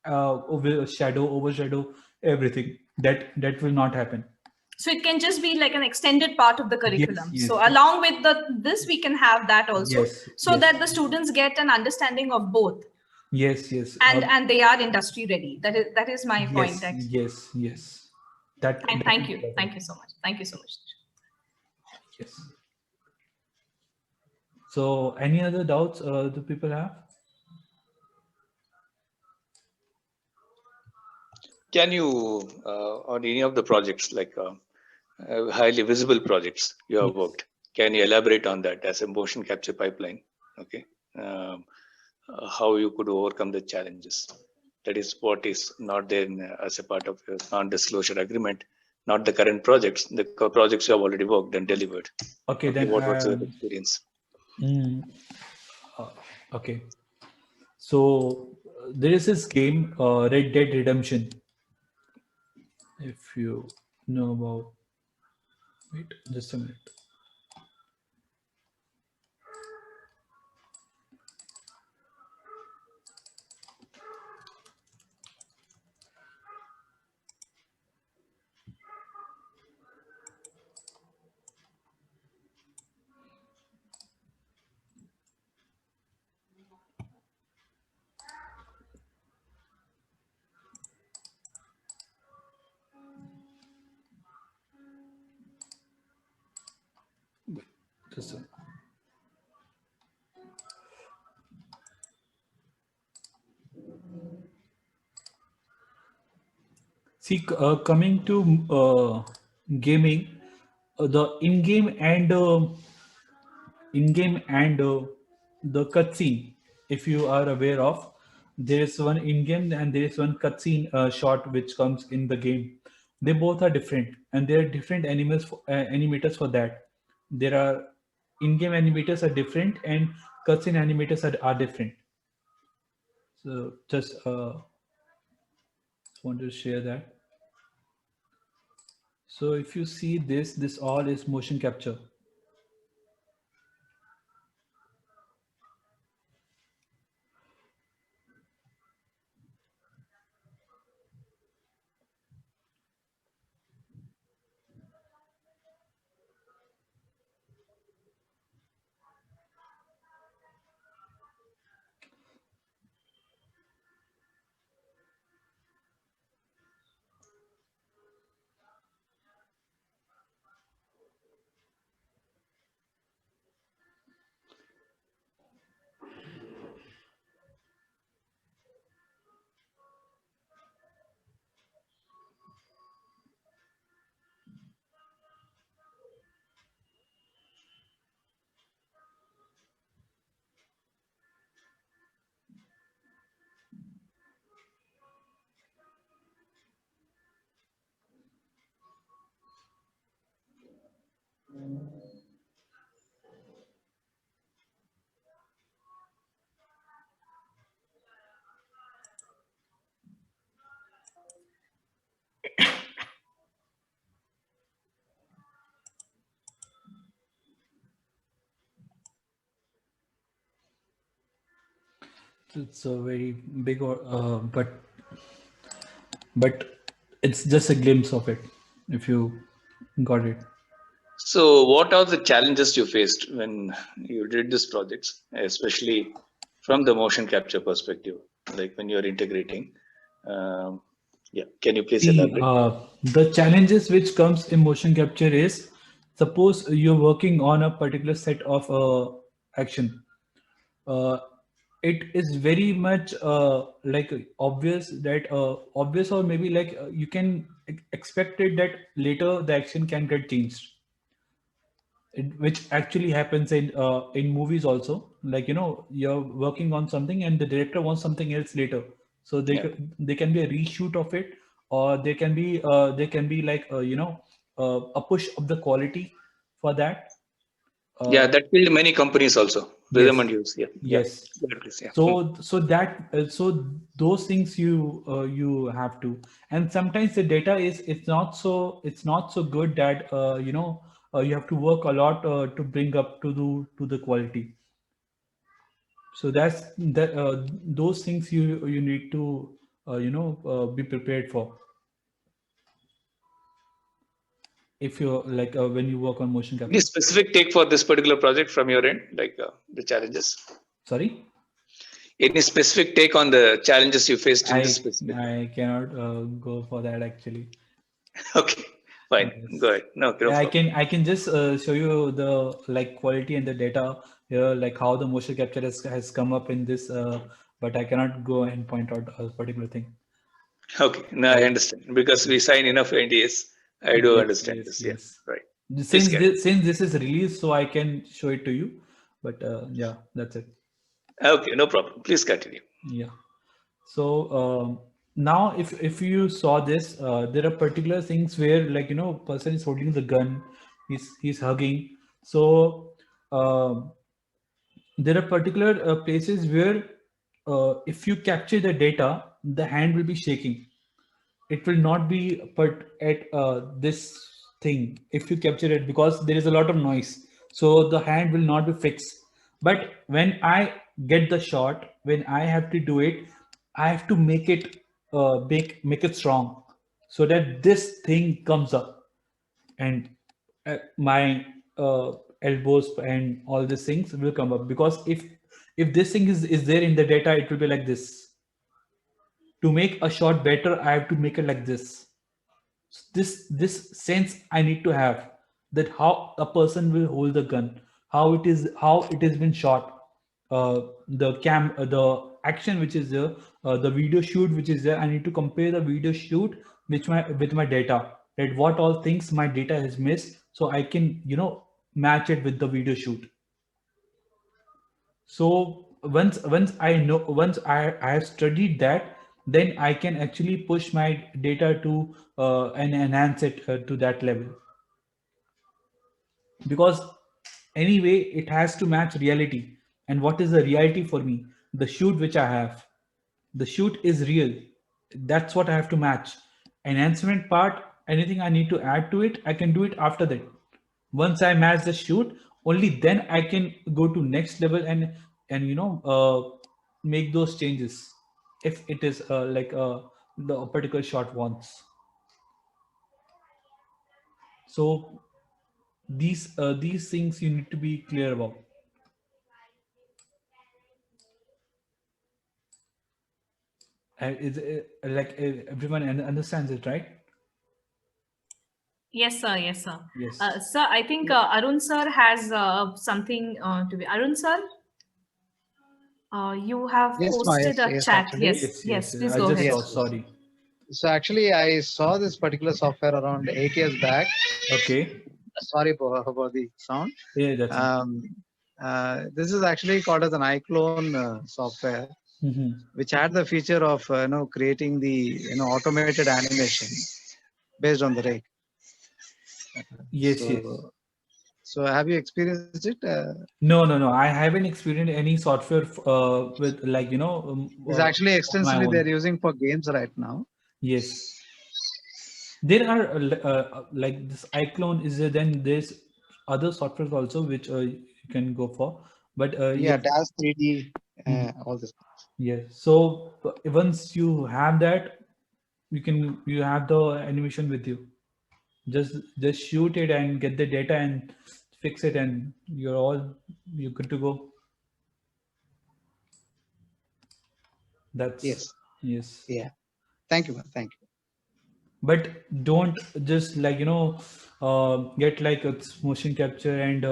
overshadow everything. That will not happen. so it can just be like an extended part of the Yes, curriculum. yes, So along with this, we can have that also, yes, so yes, that the students get an understanding of both, yes, yes, and they are industry ready. That is my point. yes, Actually. yes, yes. That Thank is you. better. Thank you so much. Thank you so much. Yes. So, any other doubts do people have? Can you, on any of the projects, like highly visible projects you have Yes. worked, can you elaborate on that as a motion capture pipeline? Okay. How you could overcome the challenges? That is what is not there as a part of your non-disclosure agreement, not the current projects, the projects you have already worked and delivered. Okay, Okay, then. what was your experience? Okay. So there is this game, Red Dead Redemption. If you know about, wait, just a minute. Just a, see, coming to gaming, the in-game and the cutscene. If you are aware of, there is one in-game and there is one cutscene shot which comes in the game. They both are different, and there are different animators for that. There are in-game animators are different, and cutscene animators are different. So just want to share that. So if you see this all is motion capture. it's a very big, but it's just a glimpse of it. If you got it. So, what are the challenges you faced when you did these projects, especially from the motion capture perspective, like when you're integrating? Yeah, can you please See, elaborate? the challenges which comes in motion capture is, suppose you're working on a particular set of action. Uh, it is very much like obvious that obvious, or maybe like you can expect it that later the action can get changed. Which actually happens in movies also, like you're working on something and the director wants something else later, so Yeah. they can be a reshoot of it, or they can be like a push of the quality for that. Yeah, uh, that killed many companies also. Rhythm yes, and use. Yeah. Yeah. yes. Go ahead, please. Yeah. So those things you have to, and sometimes the data is it's not so good that you have to work a lot to bring up to the quality. So that's that those things you need to be prepared for if you're like when you work on motion Any capture. specific take for this particular project from your end, like the challenges? Sorry, Any specific take on the challenges you faced in this specific? I cannot go for that actually. Okay, fine. Yes. Go ahead. No, no Yeah, problem. I can just show you the like quality and the data here, like how the motion capture has come up in this, but I cannot go and point out a particular thing. Okay, now I understand because we sign enough NDAs. I do Yes, understand yes, this. Yeah, yes. right. Please carry. Since this is released, so I can show it to you. But yeah, that's it. Okay, no problem. Please continue. Yeah. So now, if you saw this, there are particular things where like person is holding the gun, he's hugging. So there are particular places where if you capture the data, the hand will be shaking. It will not be put at this thing if you capture it, because there is a lot of noise. So the hand will not be fixed. But when I get the shot, when I have to do it, I have to make it make it strong, so that this thing comes up, and my elbows and all these things will come up, because if this thing is there in the data, it will be like this. To make a shot better, I have to make it like this. This sense I need to have, that how a person will hold the gun, how it has been shot, the action which is there, the video shoot which is there. I need to compare the video shoot with my data, that what all things my data has missed, so I can match it with the video shoot. So once I have studied that, then I can actually push my data to and enhance it to that level, because anyway it has to match reality. And what is the reality for me? The shoot which I have, the shoot is real. That's what I have to match. Enhancement part, anything I need to add to it, I can do it after that. Once I match the shoot, only then I can go to next level and make those changes if it is like the particular shot wants. So these things you need to be clear about. Is like everyone understands it, right? Yes, sir. Yes, sir. Yes. Sir, I think Arun sir has something to be. Arun sir, you have Yes, posted a yes, chat. actually. Yes, please I go just ahead. saw, Yes. sorry. So actually, I saw this particular software around 8 years back. Okay. Sorry about the sound. Yeah, that's This is actually called as an iClone software, which had the feature of creating the automated animation based on the rig. yes, so, yes. So have you experienced it? No. I haven't experienced any software with like It's actually extensively own. they're using for games right now. Yes. There are like this iClone is there, then there's other softwares also which you can go for, but Yeah, DAZ 3D all this. Yes. So once you have that, you have the animation with you. Just shoot it and get the data and fix it, and you're good to go. That's Yes. yes. Yeah. Thank you, man. Thank you. But don't just get like it's motion capture and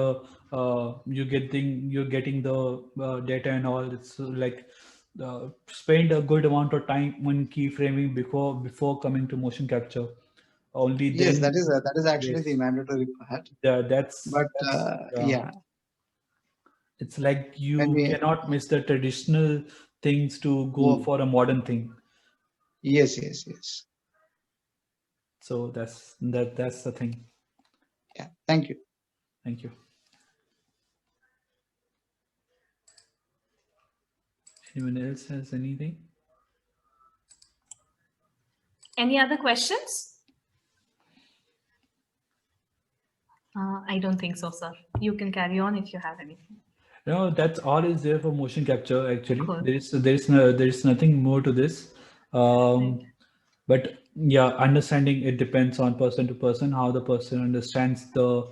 you're getting the data and all. It's like spend a good amount of time on keyframing before coming to motion capture. Only Yes, then that is actually yes. the mandatory part. That's But yeah, it's like you when we, cannot miss the traditional things to go Mm. for a modern thing. yes. So that's the thing. Yeah. Thank you. Thank you. Anyone else has anything? Any other questions? I don't think so, sir. You can carry on if you have anything. No, that's all is there for motion capture. Actually, Cool. there is nothing more to this. But yeah, understanding it depends on person to person, how the person understands the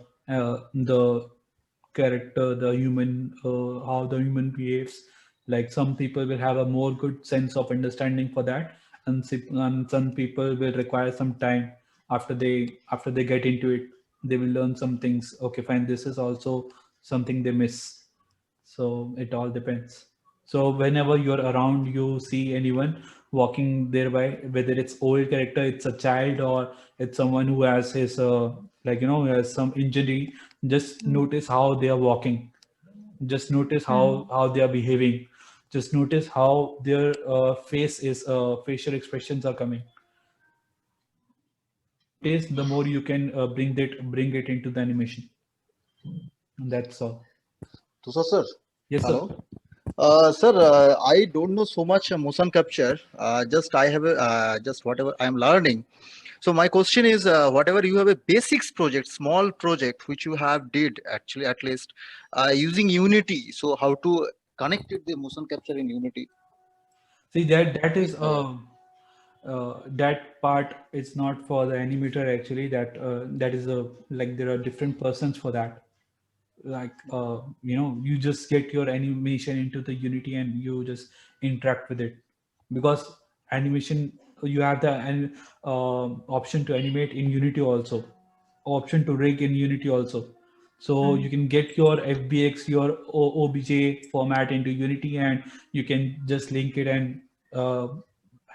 character, the human, how the human behaves. Like some people will have a more good sense of understanding for that, and some people will require some time after they get into it. They will learn some things. Okay, fine. This is also something they miss. So it all depends. So whenever you're around, you see anyone walking thereby, whether it's old character, it's a child, or it's someone who has his has some injury, just notice how they are walking. Just notice how they are behaving. Just notice how their facial expressions are coming. The more you can bring it into the animation. That's all. Tushar sir. Yes, sir. Hello. Sir, I don't know so much motion capture. Just I have just whatever I am learning. So my question is, whatever you have a basics project, small project which you have did actually at least using Unity. So how to connect it the motion capture in Unity? See that is that part is not for the animator actually. That is like there are different persons for that. Like you just get your animation into the Unity and you just interact with it, because animation you have the option to animate in Unity also, option to rig in Unity also. So you can get your FBX, your OBJ format into Unity, and you can just link it and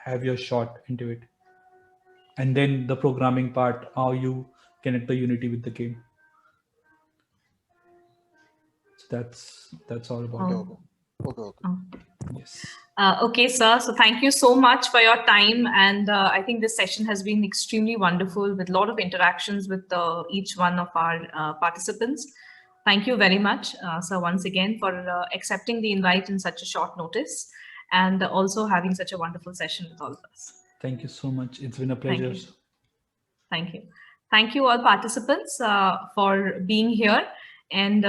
have your shot into it. And then the programming part, how you connect the Unity with the game. So that's all about it. Okay. Yes. Okay, sir. So thank you so much for your time. And I think this session has been extremely wonderful with a lot of interactions with each one of our participants. Thank you very much, sir, once again for accepting the invite in such a short notice and also having such a wonderful session with all of us. Thank you so much. It's been a pleasure. Thank you. Thank you all participants for being here. And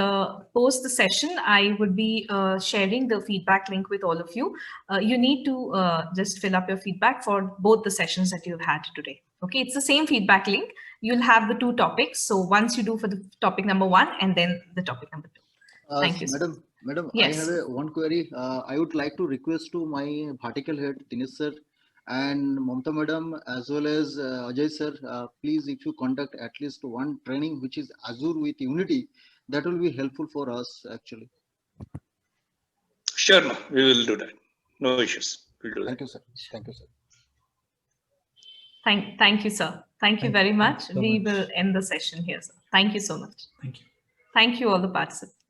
post the session, I would be sharing the feedback link with all of you. You need to just fill up your feedback for both the sessions that you've had today. Okay, it's the same feedback link. You'll have the two topics. So once you do for the topic number 1 and then the topic number 2. Thank you. Madam, yes. I have one query. I would like to request to my vertical head, Dinesh sir, and Mamta madam, as well as Ajay sir, please, if you conduct at least one training which is Azure with Unity, that will be helpful for us actually. Sure, no, we will do that. No issues. We'll do Thank that. you, sir. Thank you, sir. Thank you, sir. Thank you very much. So We much. will end the session here, sir. Thank you so much. Thank you. Thank you all the participants.